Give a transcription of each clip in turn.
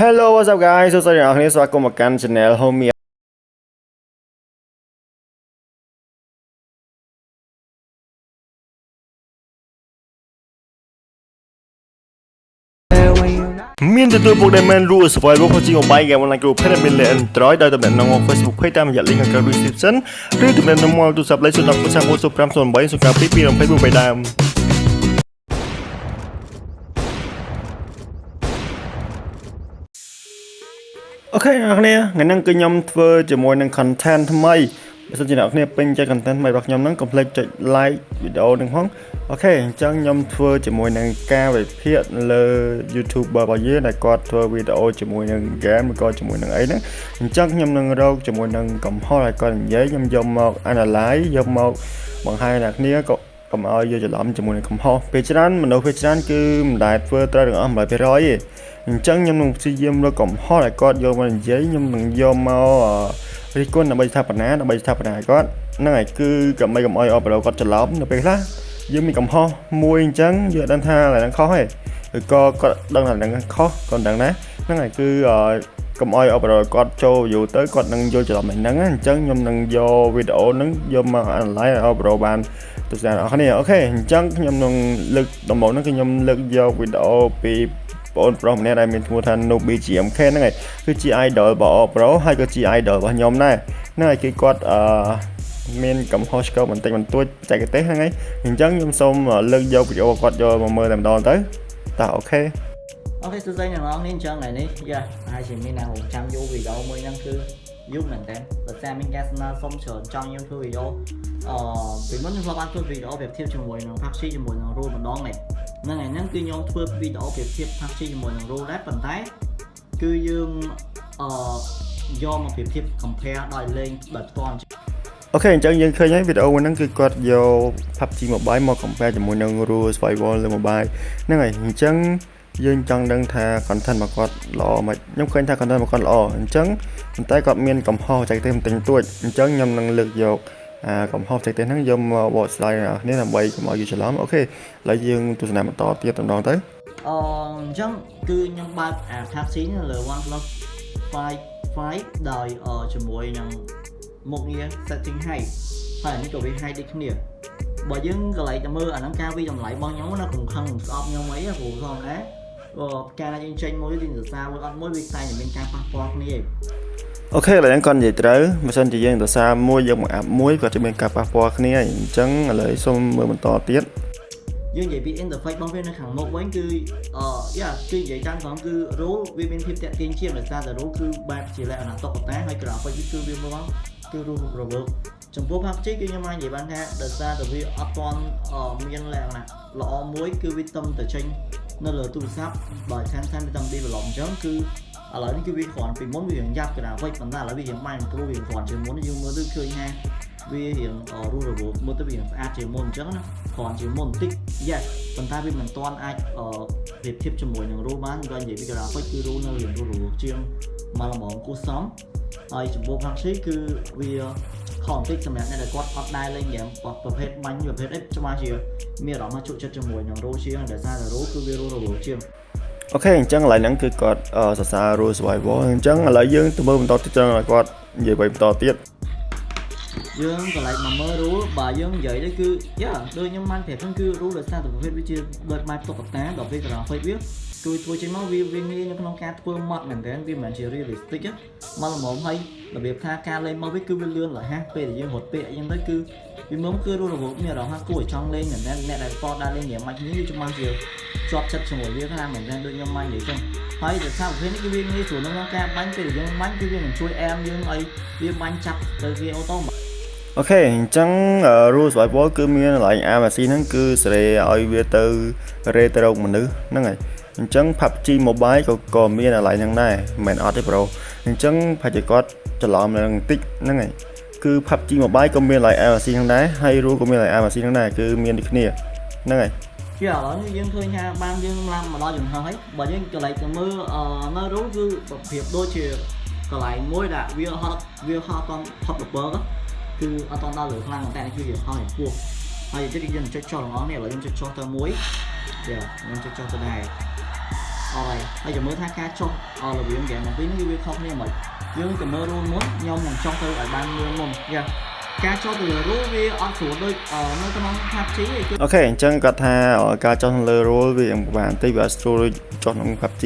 Hello what's up guys សួស្តីអ្នកនរគ្នាស្វាគមន៍មកកាន់ Channel Homie មានទទួលពុកដែលមិនรู้ survival របស់ជីង mobile game online group ហើយមានលេខ Android ដោយតំណែងក្នុង Facebook page តាមរយៈ link ខាងក្រោម description ឬតំណែងក្នុងទូរស័ព្ទលេខ010 3508 092 222ដើមអូខេអ្នកនរគ្នាថ្ងៃនេះគឺខ្ញុំធ្វើជាមួយនឹង content ថ្មីបើសិនជាអ្នកនរគ្នាពេញចិត្ត content ថ្មីរបស់ខ្ញុំហ្នឹងកុំភ្លេចចុច like វីដេអូហ្នឹងផងអូខេអញ្ចឹងខ្ញុំធ្វើជាមួយនឹងការវិភាគលើ YouTuber របស់យើងដែលគាត់ធ្វើវីដេអូជាមួយនឹង game ឬក៏ជាមួយនឹងអីហ្នឹងអញ្ចឹងខ្ញុំនឹងរកជាមួយនឹងកំហុសឲ្យគាត់និយាយខ្ញុំយកមក analyze យកមកបង្ហាញអ្នកនរគ្នាក៏កុំឲ្យយកច្រឡំជាមួយនឹងកំហុសពេលច្រើនមនុស្សពេលច្រើនគឺមិនដែលធ្វើត្រូវទាំងអស់ 100% ទេអញ្ចឹងខ្ញុំនឹងព្យាយាមរកកំហុសឲ្យគាត់យកមកនិយាយខ្ញុំនឹងយកមករិះគន់ដើម្បីស្ថាបនាឲ្យគាត់ហ្នឹងហើយគឺកុំឲ្យអបរោគាត់ច្រឡំនៅពេលខ្លះយើងមានកំហុសមួយអញ្ចឹងយើងដឹងថាឡើយនឹងខុសទេឬក៏គាត់ដឹងថានឹងខុសគាត់ដឹងណាហ្នឹងហើយគឺកុំឲ្យអបរោគាត់ចូលយូរទៅគាត់នឹងយល់ច្រឡំហ្នឹងអញ្ចឹងខ្ញុំនឹងយកវីដេអូហ្នឹងយកមក analyze ឲ្យអបរោបានទស្សនាអ្នកគ្នាអូខេអញ្ចឹងខ្ញុំនឹងលើកដំបូងហ្នឹងគឺខ្ញុំលើកយកវីដេអូពីបងប្រុសម្នាក់ដែលមានឈ្មោះថា Nobby GMK ហ្នឹងហើយគឺជា idol របស់ Pro ហើយក៏ជា idol របស់ខ្ញុំដែរហ្នឹងហើយគឺគាត់មានកំហុសឆ្គងបន្តិចបន្តួចបច្ចេកទេសហ្នឹងហើយអញ្ចឹងខ្ញុំសូមលើកយកវីដេអូគាត់យកមកមើលតែម្ដងទៅតើអូខេសួស្តីអ្នកនរនេះអញ្ចឹងថ្ងៃនេះហើយជាមានអ្នកចាំយូរវីដេអូមួយហ្នឹងគឺយូរមែនតើដោយសារមានការស្នើសុំច្រើនចង់ខ្ញុំធ្វើវីដេអូពីមុនខ្ញុំបានធ្វើវីដេអូប្រៀបធៀបជាមួយនឹង PUBG ជាមួយនឹង Rule ម្ដងនេះហ្នឹងគឺខ្ញុំធ្វើវីដេអូប្រៀបធៀប PUBG ជាមួយនឹង Rule ដែរប៉ុន្តែគឺយើងយកមកប្រៀបធៀប compare ដោយលេងដោយផ្ទាល់អូខេអញ្ចឹងយើងឃើញហើយវីដេអូហ្នឹងគឺគាត់យក PUBG Mobile មក compare ជាមួយនឹង Rule Survival លើ Mobile ហ្នឹងហើយអញ្ចឹងយើងចង់ដឹងថា content របស់គាត់ល្អមិនខ្ញុំឃើញថា content របស់គាត់ល្អអញ្ចឹងប៉ុន្តែគាត់មានកំហុសបច្ចេកទេសបន្តិចបន្តួចអញ្ចឹងខ្ញុំនឹងលើកយកកំហុសបច្ចេកទេសហ្នឹងយកមកបកស្រាយដល់គ្នាដើម្បីកុំឲ្យយល់ច្រឡំអូខេឥឡូវយើងទស្សនាបន្តទៀតម្ដងទៅអញ្ចឹងគឺខ្ញុំបើកPUBG នៅលើ 1.5 ដោយជាមួយនឹងមុខងារ setting height ហើយនេះក៏វា height ដូចគ្នាបើយើងកន្លែងទៅមើលអាហ្នឹងការវិតម្លៃរបស់ខ្ញុំណាខ្ញុំខឹងស្អប់ខ្ញុំអីព្រោះធម្មតាការដែលយើងចេញមួយយើងសរសើរមួយអត់មួយវាតែមានការប៉ះពាល់គ្នាឯងអូខេឥឡូវហ្នឹងគាត់និយាយត្រូវបើសិនជាយើងសរសើរមួយយកមកអាប់មួយគាត់จะមានការប៉ះពាល់គ្នាអញ្ចឹងឥឡូវសូមមើលបន្តទៀតយើងនិយាយពី interface របស់វានៅខាងមុខវិញគឺគឺនិយាយតាមត្រង់គឺ rule វាមានភាពតាក់ទាញជាងដោយសារតែ rule គឺបែបជាលក្ខណៈតុក្កតាហើយ graphic គឺវាមើលមកគឺ rule រវើកចំពោះ PUBG គឺខ្ញុំអាចនិយាយបានថាដោយសារតែវាអត់ទាន់មានលក្ខណៈល្អមួយគឺវាទំទៅចេញនៅលើទូរស័ព្ទដោយខាងវាទំ develop អញ្ចឹងគឺឥឡូវនេះគឺវាគ្រាន់ពីមុនវារៀងយ៉ាប់ graphic ប៉ុន្តែឥឡូវវារៀងបាន improve វាគ្រាន់ជាងមុនយើងមើលទៅឃើញថាវារៀងរស់រវើកមើលទៅវាស្អាតជាងមុនអញ្ចឹងណាគ្រាន់ជាងមុនបន្តិចប៉ុន្តែវាមិនទាន់អាចប្រៀបធៀបជាមួយនឹង rule បានគាត់និយាយពី graphic គឺ rule នៅរៀងរស់រវើកជាងមកល្មមគួរសមហើយចំពោះ PUBG គឺវាខំបន្តិចសម្រាប់អ្នកដែលគាត់អត់ដែរលេងហ្គេមប្រភេទបាញ់ប្រភេទអីច្បាស់ជាមានអារម្មណ៍ជក់ចិត្តជាមួយនឹង rule ជាងដោយសារតែ rule គឺវារស់រវើកជាងអូខេអញ្ចឹងឥឡូវហ្នឹងគឺគាត់សរសើរ Rule Survival អញ្ចឹងឥឡូវយើងទៅមើលបន្តទៀតចឹងឲ្យគាត់និយាយបន្តទៀតយើងកន្លែងមកមើល rule បើយើងនិយាយទៅគឺដូចខ្ញុំបានប្រាប់ហ្នឹងគឺ rule ដោយសារតែប្រភេទវាជាដូចបែបតុក្កតាដល់ពេល graphic វាគឺធ្វើចេញមកវាងាយនៅក្នុងការធ្វើ mod មែនតើវាមិនមែនជា realistic មកល្មមហើយរបៀបថាការលេងមកវាគឺវាលឿនរហ័សពេលដែលយើងរត់ពាក្យអញ្ចឹងទៅគឺវាមើលគឺរស់រវើកមានអារម្មណ៍ថាគួរឲ្យចង់លេងមែនតើអ្នកដែលគាត់ដែរលេងហ្គេមមកនេះវាច្បាស់ជាជាប់ចិត្តជាមួយវាខ្លាំងមែនតើដូចខ្ញុំបាននិយាយចឹងហើយដោយសារប្រភេទនេះគឺវាងាយស្រួលក្នុងការបាញ់ពេលដែលយើងបាញ់គឺវានឹងជួយអែមយើងឲ្យវាបាញ់ចាប់ទៅវាអូតូអូខេអញ្ចឹង Rule Survival គឺមានកន្លែង AMC ហ្នឹងគឺសេរីឲ្យវាទៅរេទៅរកមនុស្សហ្នឹងហើយអញ្ចឹង PUBG Mobile ក៏មានកន្លែងហ្នឹងដែរមិនមែនអត់ទេប្រូអញ្ចឹងប្រហែលជាគាត់ច្រឡំនឹងបន្តិចហ្នឹងហើយគឺ PUBG Mobile ក៏មានកន្លែង AMC ហ្នឹងដែរហើយ Rule ក៏មានកន្លែង AMC ហ្នឹងដែរគឺមានដូចគ្នាហ្នឹងហើយឥឡូវនេះយើងឃើញថាបានយើងឡើងមកដល់ចំហហើយបើយើងកន្លែងទៅមើលនៅ Rule គឺប្រភេទដូចជាកន្លែងមួយដែលវាហត់អត់ហត់ល្ពើគឺអត់ដល់លើខ្លាំងតែគឺវាហត់ពោះហើយតិចយើងចុចចុះរបស់នេះឥឡូវយើងចុចចុះទៅមួយខ្ញុំចុចចុះទៅដែរ rồi bây giờ mới thay ca cho là vì game mà tí nó video không nha mày dương cầm mơ luôn muốn nhom bằng trong tôi ở ban mưa mồm nha ca cho từ rú vi on xuống đôi nó có mong tháp chí thì អូខេអញ្ចឹងគាត់ថាការចោះលើ roll វាបានទីវា scroll ចោះក្នុង PUBG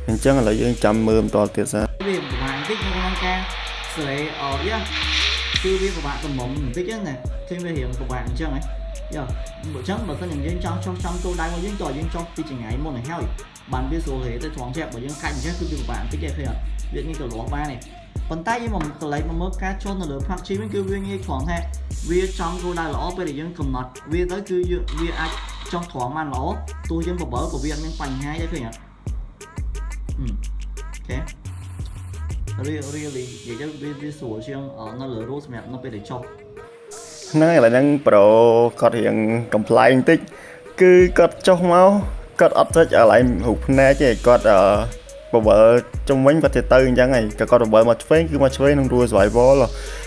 អញ្ចឹងឥឡូវយើងចាំមើលបន្តទៀតសិន vì của bạn tích như con ca sẽ yeah cứ vì của bạn tầm mỏng tích nè thêm về hiện của bạn chưa ấy giờ bữa trước mà có những trong tôi đang có những trò những trong quy trình ngày môn này heo bạn biết số thế tôi thoáng chẹp bởi những cạnh chứ cứ của bạn tích kia phải việc như kiểu lúa ba này còn tay nhưng mà lấy mà mơ cá cho nó được phát chí với cứ viên như thoáng thế vì trong tôi đang lõ bây giờ những cầm mặt vì tới cứ vì ai trong thoáng màn lõ tôi dân bờ của viên những phành hai đấy phải ok really vậy chứ vì sủa chương nó lửa rose map nó phải để cho ហ្នឹងហើយឥឡូវហ្នឹងប្រូគាត់រៀង comply បន្តិចគឺគាត់ចុះមកគាត់អត់ចុចអាឡៃរូបភ្នែកទេគាត់បបលជំវិញគាត់ទៅអញ្ចឹងហើយគាត់បបលមកឆ្វេងគឺមកឆ្វេងក្នុង rule survival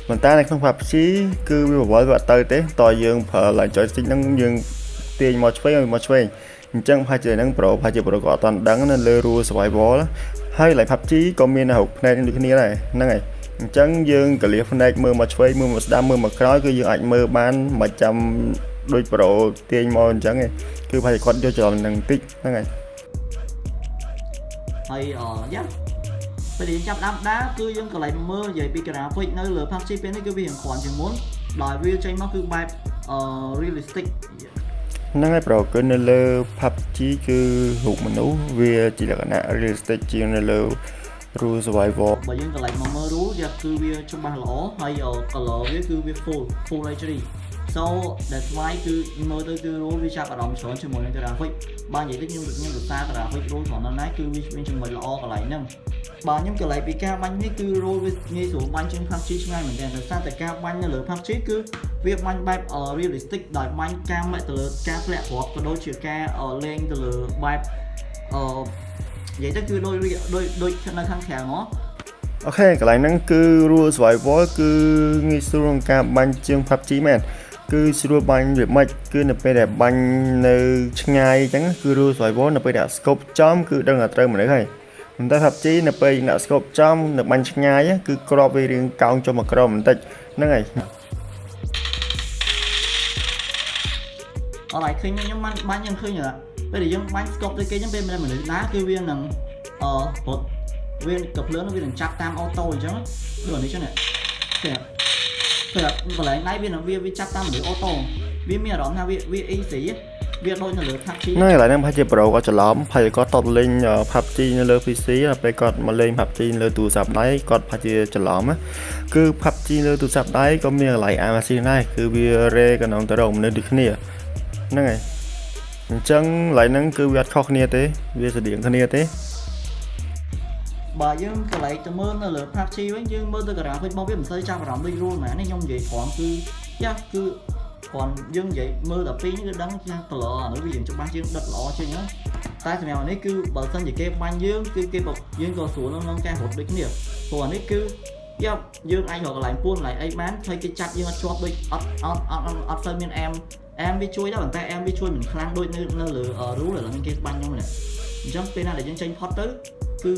ប៉ុន្តែនៅក្នុង PUBG គឺវាបបលវាអត់ទៅទេតើយើងប្រើឡើង joystick ហ្នឹងយើងទាញមកឆ្វេងឲ្យមកឆ្វេងអញ្ចឹងប្រហែលជាហ្នឹងប្រូក៏អត់ទាន់ដឹងនៅលើ rule survival ហើយឡើង PUBG ក៏មានរូបភ្នែកដូចគ្នាដែរហ្នឹងហើយ អញ្ចឹងយើងកលៀសភ្នែកមើលមកឆ្វេងមើលមកស្ដាំមើលមកក្រោយគឺយើងអាចមើលបានមិនចាំដូចប្រូទាញមកអញ្ចឹងឯងគឺប្រហែលគាត់យកច្រឡំនឹងតិចហ្នឹងហើយ ហើយយ៉ាពេលយើងចាប់ដាំគឺយើងកន្លែងមើលនិយាយពី graphic នៅលើ PUBG ពេលនេះគឺវារៀងគ្រាន់ជាងមុនដោយវាចេញមកគឺបែបrealistic ហ្នឹងហើយប្រូគឺនៅលើ PUBG គឺរូបមនុស្សវាជាលក្ខណៈ realistic ជាងនៅលើ rule survival បើយើងកន្លែងមកមើល rule គឺវាច្បាស់ល្អហើយ color វាគឺវា full HD so that's why គឺមើលទៅគឺ rule វាចាប់អារម្មណ៍ច្រើនជាមួយនឹង graphic បើនិយាយទៅខ្ញុំរសារ graphic rule ផងណាគឺវាមានចំណុចល្អកន្លែងហ្នឹងបើខ្ញុំកន្លែងពីការបាញ់នេះគឺ rule វាងាយស្រួលបាញ់ជាង PUBG ឆ្ងាយមែនទែនដោយសារតែការបាញ់នៅលើ PUBG គឺវាបាញ់បែប realistic ដោយបាញ់ការមកទៅលើការធ្លាក់គ្រាប់ក៏ដូចជាការលេងទៅលើបែបនិយាយទៅគឺដូចនៅខាងក្រៅហ្មង អូខេកន្លែងហ្នឹងគឺ rule survival គឺងាយស្រួលក្នុងការបាញ់ជាង PUBG មែនគឺស្រួលបាញ់វាមិនគឺនៅពេលដែលបាញ់នៅឆ្ងាយអញ្ចឹងគឺ rule survival នៅពេលដែល scope ចំគឺដឹងថាត្រូវមនុស្សហើយប៉ុន្តែ PUBG នៅពេលយើងដាក់ scope ចំនៅបាញ់ឆ្ងាយគឺក្របវារៀងកោងចុះមកក្រោមបន្តិចហ្នឹងហើយ អត់ឲ្យឃើញខ្ញុំបាញ់យើងឃើញតែពេលដែលយើងបាញ់ scope ទៅគេចឹងពេលមនុស្សណាគឺវានឹងរត់វាកភ្លើងវានឹងចាប់តាមអូតូអញ្ចឹងដូចនេះចឹងនេះតែកន្លែងដៃវានឹងវាចាប់តាមមនុស្សអូតូវាមានអារម្មណ៍ថាវា easy វាដូចនៅលើ PUBG ហ្នឹងឥឡូវហ្នឹងប្រហែលជាប្រូគាត់ច្រឡំហើយគាត់តបលេង PUBG នៅលើ PC ដល់ពេលគាត់មកលេង PUBG លើទូរស័ព្ទដៃគាត់ប្រហែលជាច្រឡំគឺ PUBG លើទូរស័ព្ទដៃក៏មានកន្លែង AMC ដែរគឺវា rare កណ្ដងទៅរកមនុស្សដូចគ្នាហ្នឹងហើយអញ្ចឹងកន្លែងហ្នឹងគឺវាអត់ខុសគ្នាទេវាស្តៀងគ្នាទេ បើយើងកន្លែងទៅមើលនៅលើ PUBG វិញយើងមើលទៅ graphic របស់វាមិនសូវចាប់អារម្មណ៍ដូច rule ណានេះខ្ញុំនិយាយគ្រាន់គឺយ៉ាគឺគ្រាន់យើងនិយាយមើលតែពីរគឺដឹងថា color អានោះវាយើងច្បាស់ជាងដិតល្អជាងហ្នឹងតែសម្រាប់នេះគឺបើសិនជាគេបាញ់យើងគឺគេយើងក៏ស្រួលក្នុងការរត់ដូចគ្នាព្រោះអានេះគឺយ៉ាយើងអាចរកកន្លែងពួនកន្លែងអីបានហើយគេចាប់យើងអត់ជាប់ដូចអត់សូវមានemវាជួយដែរប៉ុន្តែ em វាជួយមិនខ្លាំងដូចនៅលើ rule ឥឡូវគេបាញ់ខ្ញុំនេះអញ្ចឹងពេលណាដែលយើងចេញផុតទៅគឺ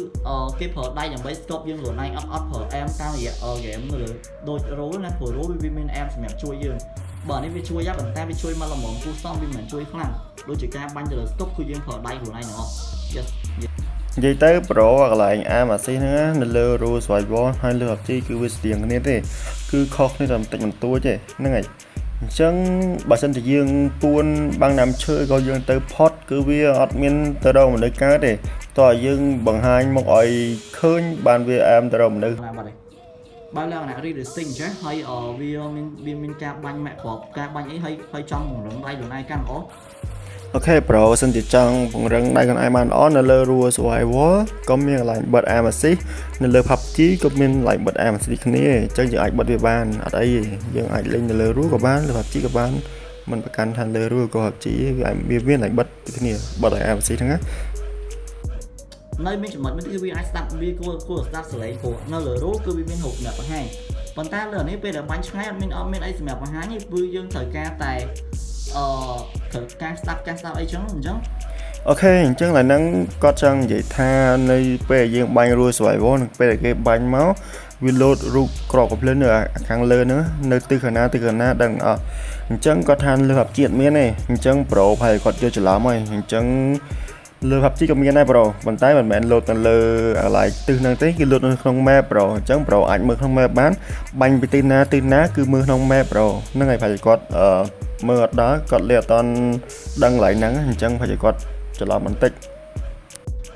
គេប្រើដៃដើម្បី stop យើងខ្លួនឯងអត់ប្រើ em តាមរយៈ game នៅលើដូច rule ណាព្រោះ rule វាមាន em សម្រាប់ជួយយើងបើនេះវាជួយដែរប៉ុន្តែវាជួយមកល្មមគូសំវាមិនជួយខ្លាំងដូចជាការបាញ់ទៅលើ stop គឺយើងប្រើដៃខ្លួនឯងទាំងអស់ yes និយាយទៅប្រូកន្លែង AMC ហ្នឹងនៅលើ rule survival ហើយលើ PUBG គឺវាស្តៀងគ្នាទេគឺខុសគ្នាតែបន្តិចបន្តួចទេហ្នឹងហើយអញ្ចឹងបើសិនជាយើងពួនបាំងណាំឈើក៏យើងទៅផុតគឺវាអត់មានទៅរកមនុស្សកើតទេតើយើងបង្ហាញមកឲ្យឃើញបានវាអែមទៅរកមនុស្ស បើលក្ខណៈ realistic ចេះហើយវាមានការបាញ់ម៉ាក់គ្រាប់ការបាញ់អីហើយចង់ពង្រឹងដៃខ្លួនឯងកាន់ល្អ អូខេប្រូសិនជាចង់ពង្រឹងដៃខ្លួនឯងបានល្អនៅលើ Rule Survival ក៏មានកន្លែងបិទ Aim Assist នៅលើ PUBG ក៏មានកន្លែងបិទ Aim Assist គ្នាអញ្ចឹងយើងអាចបិទវាបានអត់អីទេយើងអាចលេងនៅលើ Rule ក៏បានលើ PUBG ក៏បានមិនប្រកាន់ថាលើ Rule ក៏ PUBG វាមានកន្លែងបិទគ្នាបិទ Aim Assist ហ្នឹងណានៅមានចំណុចមួយគឺវាអាចស្ដាប់វាគួរស្ដាប់សលេងព្រោះនៅលើ Rule គឺវាមានរូបអ្នកបង្ហាញប៉ុន្តែលើនេះពេលដែលបាញ់ឆ្ងាយអត់មានអីសម្រាប់បង្ហាញទេគឺយើងត្រូវការតែត្រូវការស្ដាប់អីចឹងអញ្ចឹង អូខេអញ្ចឹងឡើយហ្នឹងគាត់ចង់និយាយថានៅពេលយើងបាញ់ rule survival នឹងពេលដែលគេបាញ់មកវា load រូបក្របកំភ្លើងនៅខាងលើហ្នឹងនៅទិសខាងណាដឹងអត់អញ្ចឹងគាត់ថាលើ PUBG អត់មានទេអញ្ចឹង Pro ហើយគាត់យកច្រឡំហើយអញ្ចឹងលើ PUBG ក៏មានដែរ Pro ប៉ុន្តែមិនមែន load ទៅលើកន្លែងទិសហ្នឹងទេគឺ load នៅក្នុង map Pro អញ្ចឹង Pro អាចមើលក្នុង map បានបាញ់ពីទិសណាគឺមើលក្នុង map Pro ហ្នឹងហើយប្រហែលគាត់មើលអត់ដល់គាត់លេអត់តន់ដឹងកន្លែងហ្នឹងអញ្ចឹងប្រហែលគាត់ច្រឡំបន្តិច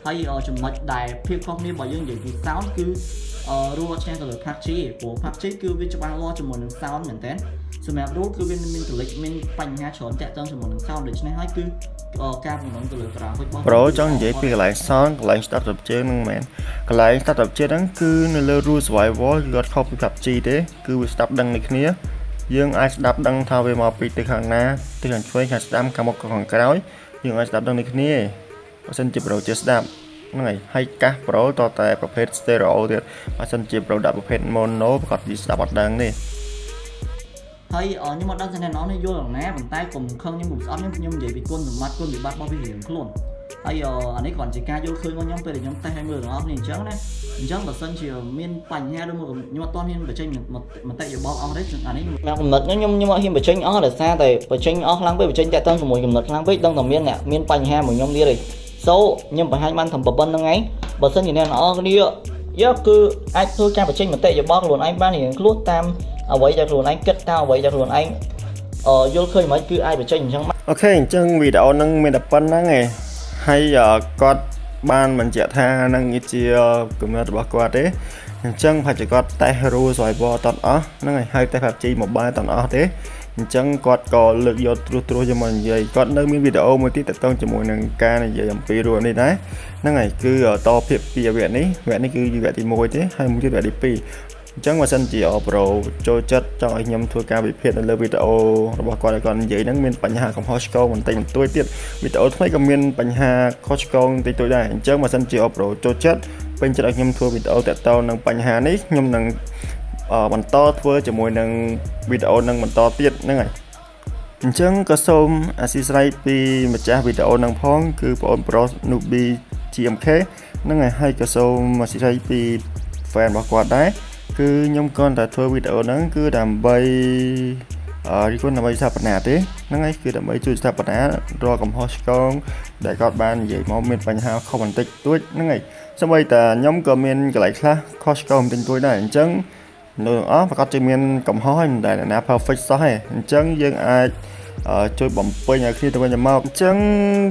ហើយចំណុចដែលភាពខុសគ្នារបស់យើងនិយាយពី sound គឺរੂអត់ឆ្ងាយទៅលើ PUBG ព្រោះ PUBG គឺវាច្បាស់លាស់ជាមួយនឹង sound មែនតើសម្រាប់ rule គឺវាមានកលិចមានបញ្ហាច្រើនតាក់ទងជាមួយនឹង sound ដូច្នេះហើយគឺការពង្រឹងទៅលើ graphic របស់ Pro ចង់និយាយពីកន្លែង sound កន្លែង startup ជើងហ្នឹងមែនកន្លែង startup ជើងហ្នឹងគឺនៅលើ rule survival គឺគាត់ខុសពី PUBG ទេគឺវាស្ដាប់ដឹងដូចគ្នាយើងអាចស្ដាប់ដឹងថាវាមកពីទិសខាងណាទិសខាងឆ្វេងខាងស្ដាំខាងមុខខាងក្រោយយើងអាចស្ដាប់ដឹងដូចគ្នាបើសិនជា Pro ចេះស្ដាប់ហ្នឹងហើយកាស Pro តតែប្រភេទ stereo ទៀតបើសិនជា Pro ដាក់ប្រភេទ mono ប្រកាសវាស្ដាប់អត់ដឹងទេហើយខ្ញុំអត់ដឹងថាអ្នកនរនេះយល់យ៉ាងណាប៉ុន្តែកុំខឹងខ្ញុំកុំស្អប់ខ្ញុំនិយាយពីគុណសម្បត្តិគុណវិបត្តិរបស់វារៀងខ្លួនហើយអានេះគ្រាន់ជាការយល់ឃើញរបស់ខ្ញុំពេលដែលខ្ញុំតេស្តឲ្យមើលទាំងអស់គ្នាអញ្ចឹងណាអញ្ចឹងបើសិនជាមានបញ្ហាឬមកខ្ញុំអត់ទាន់ហ៊ានបញ្ចេញមតិយោបល់អស់ទេអានេះតាមកំណត់ខ្ញុំអត់ហ៊ានបញ្ចេញអស់ដោយសារតែបញ្ចេញអស់ខ្លាំងពេកបញ្ចេញតាក់ទងជាមួយកំណត់ខ្លាំងពេកដឹងតែមានអ្នកមានបញ្ហាមួយខ្ញុំទៀតទេសូខ្ញុំបង្ហាញបានត្រឹមប៉ុណ្្នឹងឯងបើសិនជាអ្នកនរគ្នាយកគឺអាចធ្វើការបញ្ចេញមតិយោបល់ខ្លួនឯងបានរៀងខ្លួនតាមអ្វីដែលខ្លួនឯងគិតតាមអ្វីដែលខ្លួនឯងយល់ឃើញមិនគឺអាចបញ្ចេញអញ្ចឹងអូខេអញ្ចឹងវីដេអូហ្នឹងមានតែប៉ុណ្្នឹងឯងហើយគាត់បានបញ្ជាក់ថាហ្នឹងជាគំនិតរបស់គាត់ទេអញ្ចឹងប្រហែលជាគាត់តេស្ត rule survival អត់អស់ហ្នឹងហើយតេស្ត PUBG Mobile អត់អស់ទេអញ្ចឹងគាត់ក៏លើកយកត្រួសយកមកនិយាយគាត់នៅមានវីដេអូមួយទៀតតាក់ទងជាមួយនឹងការនិយាយអំពី rule នេះដែរហ្នឹងហើយគឺតភាពពីវគ្គនេះគឺវគ្គទី1ទេហើយមួយទៀតវគ្គទី2អញ្ចឹងបើសិនជា Pro ចូលចិត្តចង់ឲ្យខ្ញុំធ្វើការវិភាគនៅលើវីដេអូរបស់គាត់ឲ្យគាត់និយាយហ្នឹងមានបញ្ហាកំហុសឆ្គងបន្តិចបន្តួចទៀតវីដេអូថ្មីក៏មានបញ្ហាខុសឆ្គងបន្តិចតួចដែរអញ្ចឹងបើសិនជា Pro ចូលចិត្តពេញចិត្តឲ្យខ្ញុំធ្វើវីដេអូតាក់ទងនឹងបញ្ហានេះខ្ញុំនឹងបន្តធ្វើជាមួយនឹងវីដេអូនឹងបន្តទៀតហ្នឹងហើយអញ្ចឹងក៏សូមអធិស្ឋានពីម្ចាស់វីដេអូនឹងផងគឺបងអូន Pro Newbie GMK ហ្នឹងហើយក៏សូមអធិស្ឋានពី fan របស់គាត់ដែរគឺខ្ញុំគ្រាន់តែធ្វើវីដេអូហ្នឹងគឺដើម្បីដើម្បីស្ថាបនាទេហ្នឹងហើយគឺដើម្បីជួយស្ថាបនារាល់កំហុសឆ្គងដែលគាត់បាននិយាយមកមានបញ្ហាខុសបន្តិចតួចហ្នឹងហើយសូម្បីតែខ្ញុំក៏មានកន្លែងខ្លះខុសឆ្គងបន្តិចតួចដែរអញ្ចឹងនៅអស់ប្រកាសជាមានកំហុសហើយមិនដែលណា perfect សោះទេអញ្ចឹងយើងអាចជួយបំពេញឲ្យគ្នាទៅវិញទៅមកអញ្ចឹង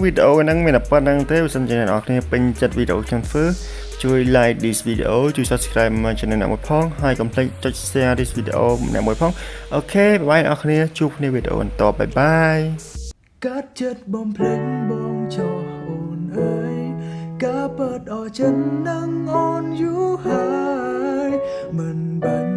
វីដេអូហ្នឹងមានតែប៉ុណ្្នឹងទេបើសិនជាអ្នកនរគ្នាពេញចិត្តវីដេអូខ្ញុំធ្វើជួយ like this video ជួយ subscribe មក channel អ្នកមួយផងហើយកុំភ្លេចចុច share this video អ្នកមួយផងអូខេបាយអ្នកនរគ្នាជួបគ្នាវីដេអូបន្តបាយបាយកាត់ចិត្តបំភ្លេចបងចោះអូនអើយការពិតអស់ចិត្តនឹងអូនយូរហើយមិនបាញ់